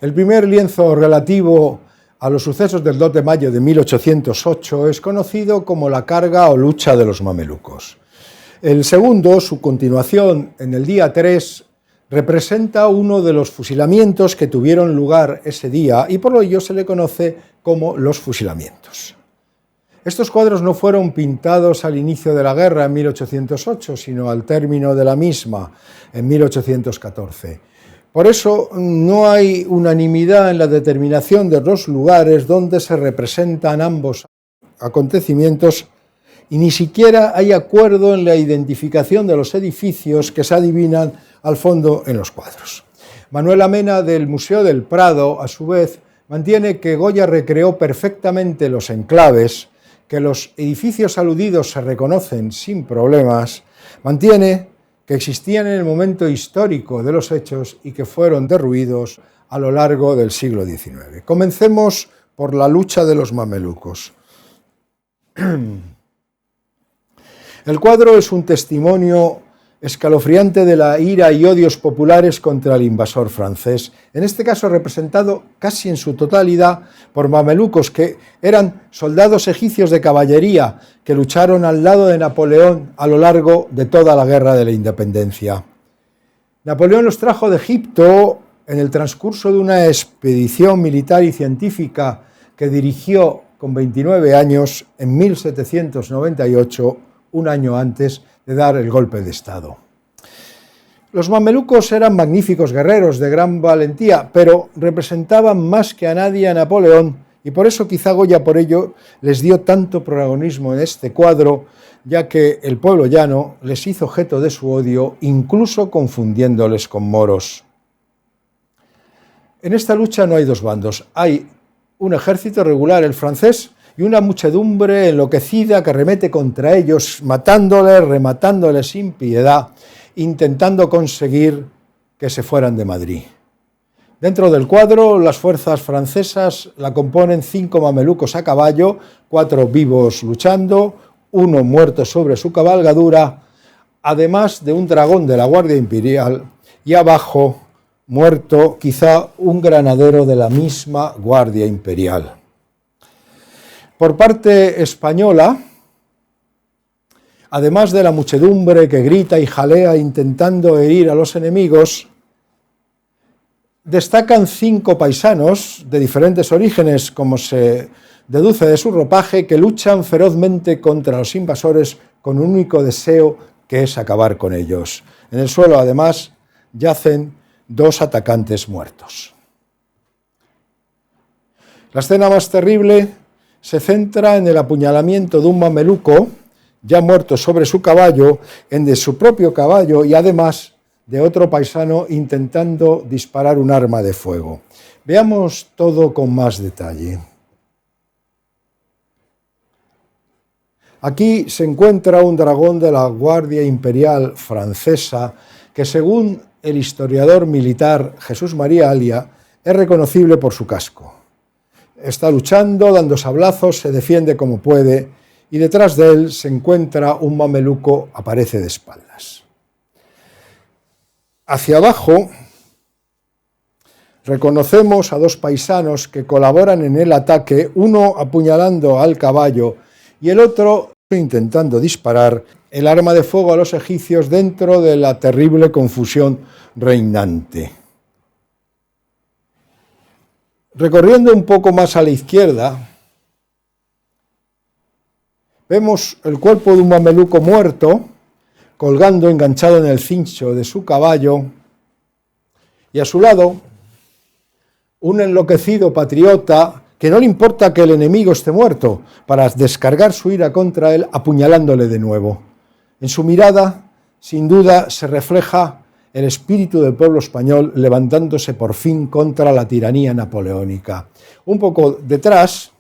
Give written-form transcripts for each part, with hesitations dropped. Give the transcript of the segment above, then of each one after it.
El primer lienzo relativo a los sucesos del 2 de mayo de 1808 es conocido como la carga o lucha de los mamelucos. El segundo, su continuación en el día 3, representa uno de los fusilamientos que tuvieron lugar ese día y por ello se le conoce como los fusilamientos. Estos cuadros no fueron pintados al inicio de la guerra en 1808, sino al término de la misma, en 1814. Por eso no hay unanimidad en la determinación de los lugares donde se representan ambos acontecimientos y ni siquiera hay acuerdo en la identificación de los edificios que se adivinan al fondo en los cuadros. Manuel Amena, del Museo del Prado, a su vez, mantiene que Goya recreó perfectamente los enclaves, que los edificios aludidos se reconocen sin problemas, mantiene que existían en el momento histórico de los hechos y que fueron derruidos a lo largo del siglo XIX. Comencemos por la lucha de los mamelucos. El cuadro es un testimonio escalofriante de la ira y odios populares contra el invasor francés, en este caso representado casi en su totalidad por mamelucos, que eran soldados egipcios de caballería que lucharon al lado de Napoleón a lo largo de toda la guerra de la independencia. Napoleón los trajo de Egipto en el transcurso de una expedición militar y científica que dirigió con 29 años en 1798, un año antes de dar el golpe de Estado. Los mamelucos eran magníficos guerreros de gran valentía, pero representaban más que a nadie a Napoleón, y por eso quizá Goya por ello les dio tanto protagonismo en este cuadro, ya que el pueblo llano les hizo objeto de su odio, incluso confundiéndoles con moros. En esta lucha no hay dos bandos, hay un ejército regular, el francés, y una muchedumbre enloquecida que arremete contra ellos, matándoles, rematándoles sin piedad, intentando conseguir que se fueran de Madrid. Dentro del cuadro, las fuerzas francesas la componen 5 mamelucos a caballo, 4 vivos luchando, 1 muerto sobre su cabalgadura, además de un dragón de la Guardia Imperial y abajo, muerto, quizá un granadero de la misma Guardia Imperial. Por parte española, además de la muchedumbre que grita y jalea intentando herir a los enemigos, destacan 5 paisanos de diferentes orígenes, como se deduce de su ropaje, que luchan ferozmente contra los invasores con un único deseo, que es acabar con ellos. En el suelo, además, yacen 2 atacantes muertos. La escena más terrible se centra en el apuñalamiento de un mameluco, ya muerto sobre su caballo, en de su propio caballo y además de otro paisano intentando disparar un arma de fuego. Veamos todo con más detalle. Aquí se encuentra un dragón de la Guardia Imperial francesa que, según el historiador militar Jesús María Alia, es reconocible por su casco. Está luchando, dando sablazos, se defiende como puede y detrás de él se encuentra un mameluco, aparece de espaldas. Hacia abajo reconocemos a 2 paisanos que colaboran en el ataque, uno apuñalando al caballo y el otro intentando disparar el arma de fuego a los egipcios dentro de la terrible confusión reinante. Recorriendo un poco más a la izquierda, vemos el cuerpo de un mameluco muerto, colgando enganchado en el cincho de su caballo, y a su lado, un enloquecido patriota que no le importa que el enemigo esté muerto, para descargar su ira contra él, apuñalándole de nuevo. En su mirada, sin duda, se refleja el espíritu del pueblo español levantándose por fin contra la tiranía napoleónica. Un poco detrás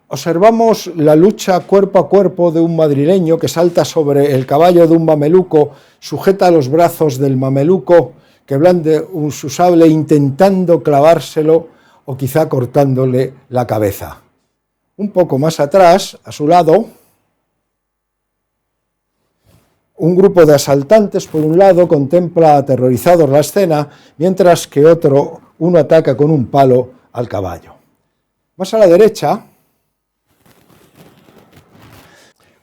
observamos la lucha cuerpo a cuerpo de un madrileño que salta sobre el caballo de un mameluco, sujeta los brazos del mameluco que blande su sable intentando clavárselo o quizá cortándole la cabeza. Un poco más atrás, a su lado, Un grupo de asaltantes, por un lado, contempla aterrorizados la escena, mientras que uno ataca con un palo al caballo. Más a la derecha,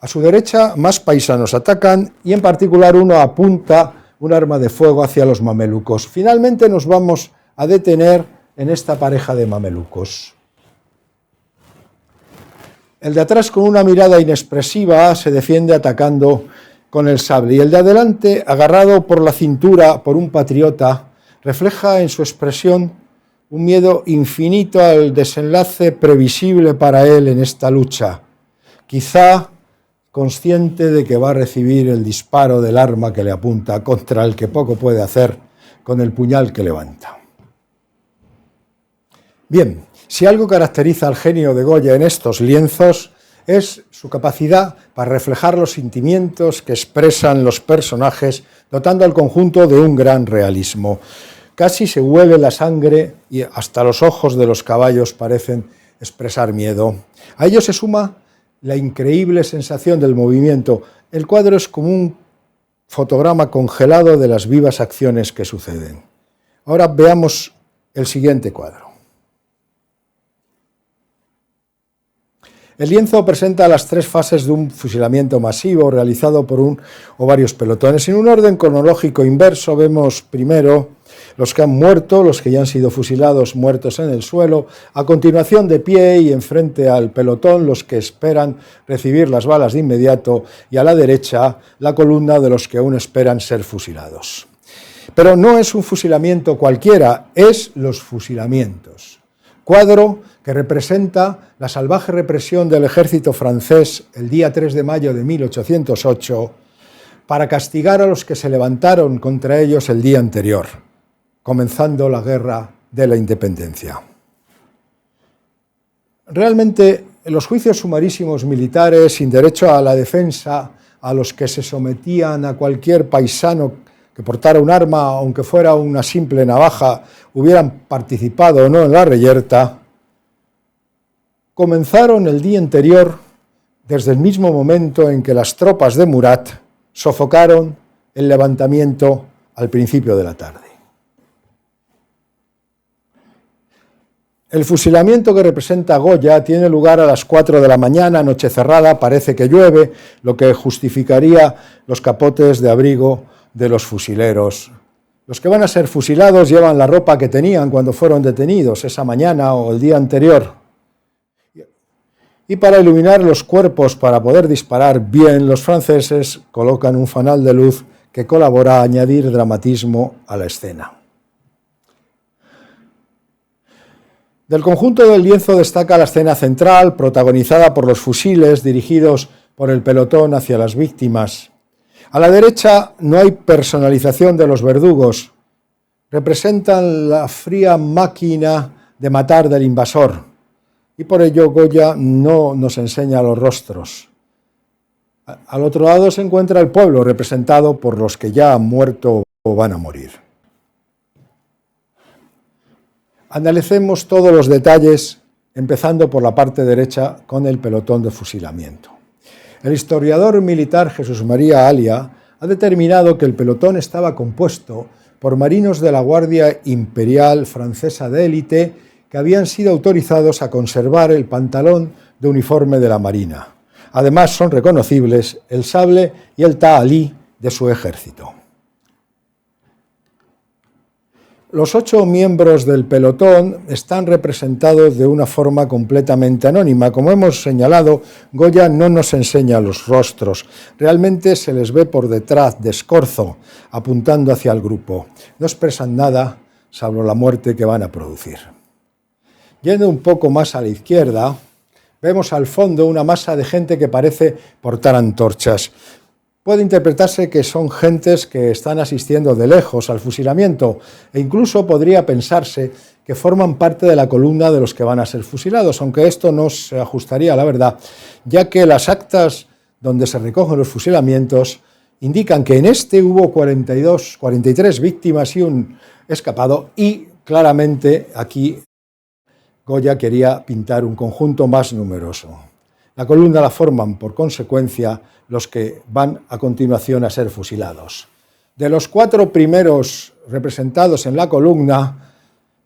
a su derecha, más paisanos atacan y en particular uno apunta un arma de fuego hacia los mamelucos. Finalmente nos vamos a detener en esta pareja de mamelucos. El de atrás, con una mirada inexpresiva, se defiende atacando con el sable, y el de adelante, agarrado por la cintura por un patriota, refleja en su expresión un miedo infinito al desenlace previsible para él en esta lucha, quizá consciente de que va a recibir el disparo del arma que le apunta, contra el que poco puede hacer con el puñal que levanta. Bien, si algo caracteriza al genio de Goya en estos lienzos, es su capacidad para reflejar los sentimientos que expresan los personajes, dotando al conjunto de un gran realismo. Casi se huele la sangre y hasta los ojos de los caballos parecen expresar miedo. A ello se suma la increíble sensación del movimiento. El cuadro es como un fotograma congelado de las vivas acciones que suceden. Ahora veamos el siguiente cuadro. El lienzo presenta las tres fases de un fusilamiento masivo realizado por un o varios pelotones. En un orden cronológico inverso vemos primero los que han muerto, los que ya han sido fusilados muertos en el suelo, a continuación de pie y enfrente al pelotón los que esperan recibir las balas de inmediato y a la derecha la columna de los que aún esperan ser fusilados. Pero no es un fusilamiento cualquiera, es los fusilamientos. Cuadro que representa la salvaje represión del ejército francés el día 3 de mayo de 1808 para castigar a los que se levantaron contra ellos el día anterior, comenzando la guerra de la independencia. Realmente, los juicios sumarísimos militares sin derecho a la defensa, a los que se sometían a cualquier paisano que portara un arma, aunque fuera una simple navaja, hubieran participado o no en la reyerta, comenzaron el día anterior, desde el mismo momento en que las tropas de Murat sofocaron el levantamiento al principio de la tarde. El fusilamiento que representa Goya tiene lugar a las 4 de la mañana, noche cerrada, parece que llueve, lo que justificaría los capotes de abrigo de los fusileros. Los que van a ser fusilados llevan la ropa que tenían cuando fueron detenidos esa mañana o el día anterior. Y para iluminar los cuerpos, para poder disparar bien, los franceses colocan un fanal de luz que colabora a añadir dramatismo a la escena. Del conjunto del lienzo destaca la escena central, protagonizada por los fusiles dirigidos por el pelotón hacia las víctimas. A la derecha no hay personalización de los verdugos, representan la fría máquina de matar del invasor, y por ello Goya no nos enseña los rostros. Al otro lado se encuentra el pueblo, representado por los que ya han muerto o van a morir. Analicemos todos los detalles, empezando por la parte derecha con el pelotón de fusilamiento. El historiador militar Jesús María Alia ha determinado que el pelotón estaba compuesto por marinos de la Guardia Imperial Francesa de élite que habían sido autorizados a conservar el pantalón de uniforme de la Marina. Además son reconocibles el sable y el tahalí de su ejército. Los 8 miembros del pelotón están representados de una forma completamente anónima. Como hemos señalado, Goya no nos enseña los rostros. Realmente se les ve por detrás, de escorzo, apuntando hacia el grupo. No expresan nada, salvo la muerte que van a producir. Yendo un poco más a la izquierda, vemos al fondo una masa de gente que parece portar antorchas. Puede interpretarse que son gentes que están asistiendo de lejos al fusilamiento e incluso podría pensarse que forman parte de la columna de los que van a ser fusilados, aunque esto no se ajustaría a la verdad, ya que las actas donde se recogen los fusilamientos indican que en este hubo 43 víctimas y un escapado, y claramente aquí Goya quería pintar un conjunto más numeroso. La columna la forman, por consecuencia, los que van a continuación a ser fusilados. De los 4 primeros representados en la columna,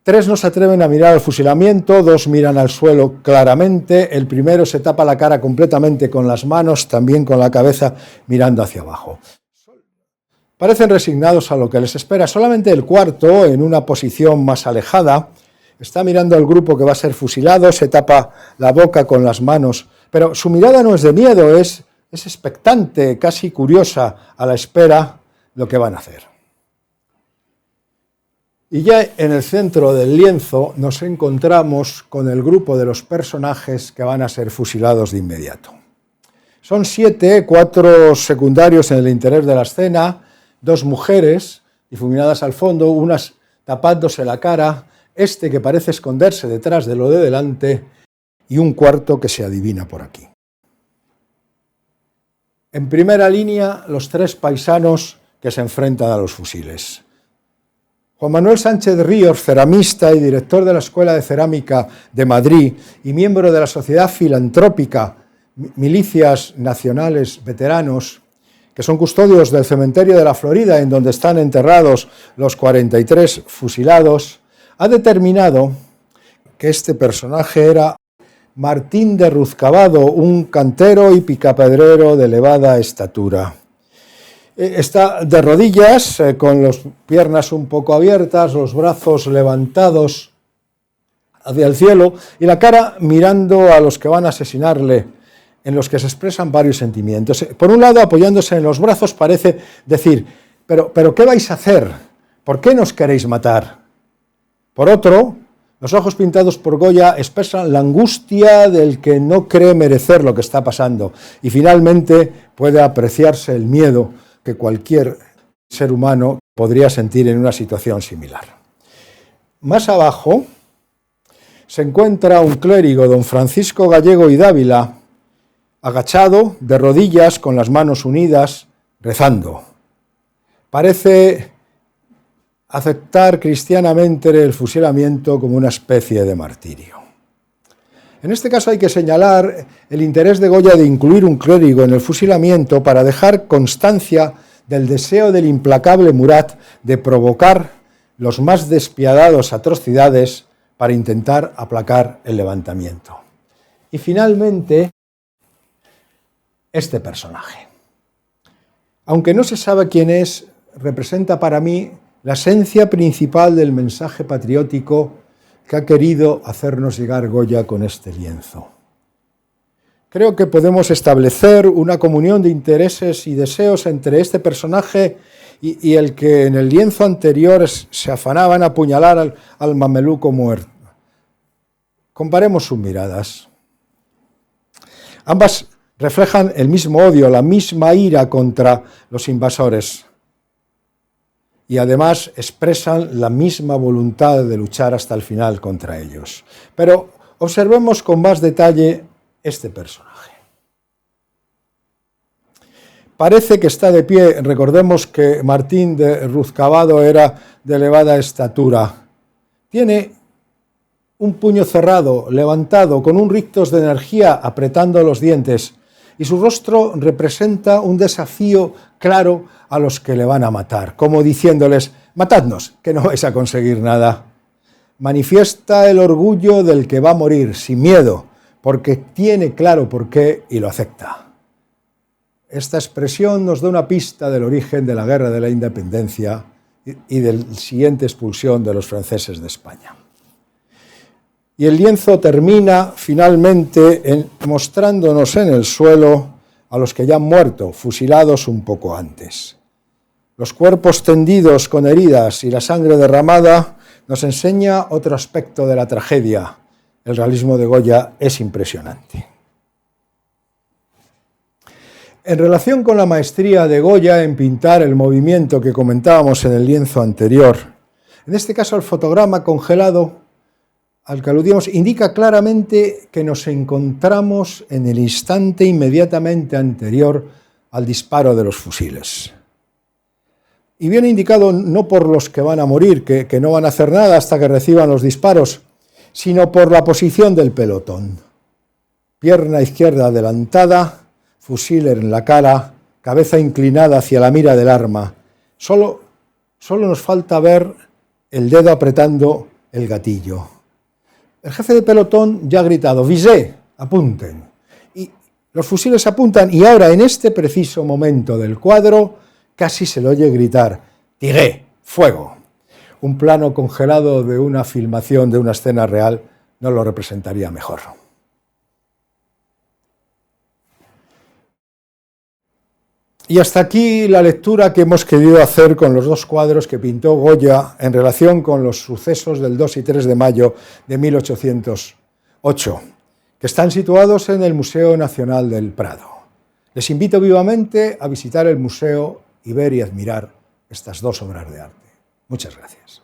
3 no se atreven a mirar al fusilamiento, 2 miran al suelo claramente, el primero se tapa la cara completamente con las manos, también con la cabeza mirando hacia abajo. Parecen resignados a lo que les espera. Solamente el cuarto, en una posición más alejada, está mirando al grupo que va a ser fusilado, se tapa la boca con las manos, pero su mirada no es de miedo, es expectante, casi curiosa, a la espera de lo que van a hacer. Y ya en el centro del lienzo nos encontramos con el grupo de los personajes que van a ser fusilados de inmediato. Son 7, 4 secundarios en el interior de la escena, 2 mujeres difuminadas al fondo, unas tapándose la cara, este que parece esconderse detrás de lo de delante y un cuarto que se adivina por aquí. En primera línea, los 3 paisanos que se enfrentan a los fusiles. Juan Manuel Sánchez Ríos, ceramista y director de la Escuela de Cerámica de Madrid y miembro de la Sociedad Filantrópica Milicias Nacionales Veteranos, que son custodios del cementerio de la Florida, en donde están enterrados los 43 fusilados, ha determinado que este personaje era Martín de Ruzcabado, un cantero y picapedrero de elevada estatura. Está de rodillas, con las piernas un poco abiertas, los brazos levantados hacia el cielo y la cara mirando a los que van a asesinarle, en los que se expresan varios sentimientos. Por un lado, apoyándose en los brazos, parece decir, pero ¿qué vais a hacer? ¿Por qué nos queréis matar? Por otro, los ojos pintados por Goya expresan la angustia del que no cree merecer lo que está pasando y finalmente puede apreciarse el miedo que cualquier ser humano podría sentir en una situación similar. Más abajo se encuentra un clérigo, don Francisco Gallego y Dávila, agachado, de rodillas, con las manos unidas, rezando. Parece aceptar cristianamente el fusilamiento como una especie de martirio. En este caso hay que señalar el interés de Goya de incluir un clérigo en el fusilamiento para dejar constancia del deseo del implacable Murat de provocar los más despiadados atrocidades para intentar aplacar el levantamiento. Y finalmente, este personaje. Aunque no se sabe quién es, representa para mí la esencia principal del mensaje patriótico que ha querido hacernos llegar Goya con este lienzo. Creo que podemos establecer una comunión de intereses y deseos entre este personaje y el que en el lienzo anterior se afanaba en apuñalar al mameluco muerto. Comparemos sus miradas. Ambas reflejan el mismo odio, la misma ira contra los invasores y además expresan la misma voluntad de luchar hasta el final contra ellos. Pero observemos con más detalle este personaje. Parece que está de pie. Recordemos que Martín de Ruzcabado era de elevada estatura. Tiene un puño cerrado, levantado, con un rictus de energía, apretando los dientes, y su rostro representa un desafío claro a los que le van a matar, como diciéndoles, matadnos, que no vais a conseguir nada. Manifiesta el orgullo del que va a morir, sin miedo, porque tiene claro por qué y lo acepta. Esta expresión nos da una pista del origen de la Guerra de la Independencia y de la siguiente expulsión de los franceses de España. Y el lienzo termina finalmente mostrándonos en el suelo a los que ya han muerto, fusilados un poco antes. Los cuerpos tendidos con heridas y la sangre derramada nos enseña otro aspecto de la tragedia. El realismo de Goya es impresionante. En relación con la maestría de Goya en pintar el movimiento que comentábamos en el lienzo anterior, en este caso el fotograma congelado al que aludíamos indica claramente que nos encontramos en el instante inmediatamente anterior al disparo de los fusiles. Y viene indicado no por los que van a morir, que no van a hacer nada hasta que reciban los disparos, sino por la posición del pelotón. pierna izquierda adelantada, fusil en la cara, cabeza inclinada hacia la mira del arma. Solo nos falta ver el dedo apretando el gatillo. El jefe de pelotón ya ha gritado: «Visé, apunten». Y los fusiles apuntan y ahora, en este preciso momento del cuadro, casi se le oye gritar: «Tiré, fuego». Un plano congelado de una filmación de una escena real no lo representaría mejor. Y hasta aquí la lectura que hemos querido hacer con los dos cuadros que pintó Goya en relación con los sucesos del 2 y 3 de mayo de 1808, que están situados en el Museo Nacional del Prado. Les invito vivamente a visitar el museo y ver y admirar estas dos obras de arte. Muchas gracias.